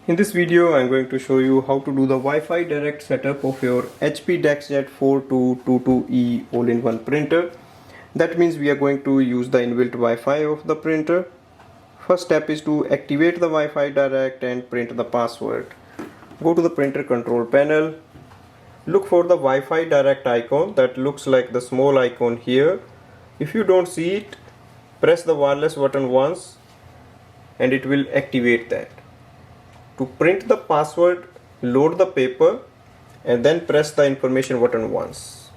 In this video, I'm going to show you how to do the Wi-Fi direct setup of your HP DeskJet 4222e all-in-one printer. That means we are going to use the inbuilt Wi-Fi of the printer. First step is to activate the Wi-Fi direct and print the password. Go to the printer control panel. Look for the Wi-Fi direct icon that looks like the small icon here. If you don't see it, press the wireless button once and it will activate that. To print the password, load the paper and then press the information button once.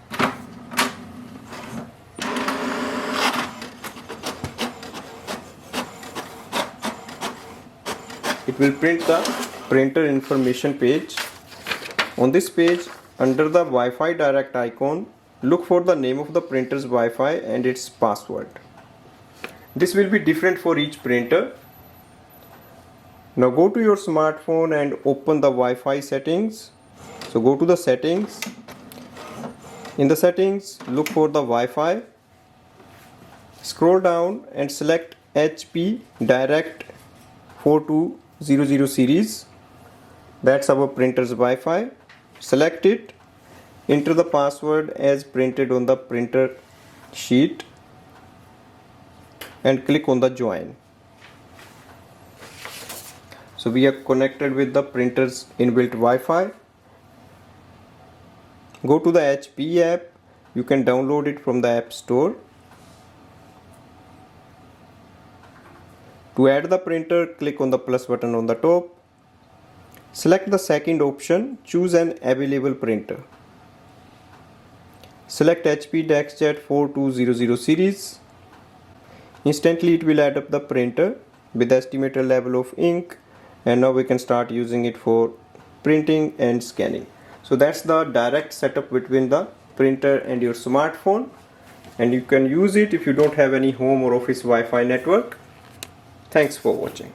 It will print the printer information page. On this page, under the Wi-Fi direct icon, look for the name of the printer's Wi-Fi and its password. This will be different for each printer. Now go to your smartphone and open the Wi-Fi settings. So go to the settings. In the settings, look for the Wi-Fi. Scroll down and select HP Direct 4222 series. That's our printer's Wi-Fi. Select it. Enter the password as printed on the printer sheet and click on the join. So we are connected with the printer's inbuilt Wi-Fi. Go to the HP app. You can download it from the App Store. To add the printer, click on the plus button on the top. Select the second option, choose an available printer. Select HP DeskJet 4222 series. Instantly it will add up the printer with the estimated level of ink, and now we can start using it for printing and scanning. So that's the direct setup between the printer and your smartphone, and you can use it if you don't have any home or office Wi-Fi network. Thanks for watching.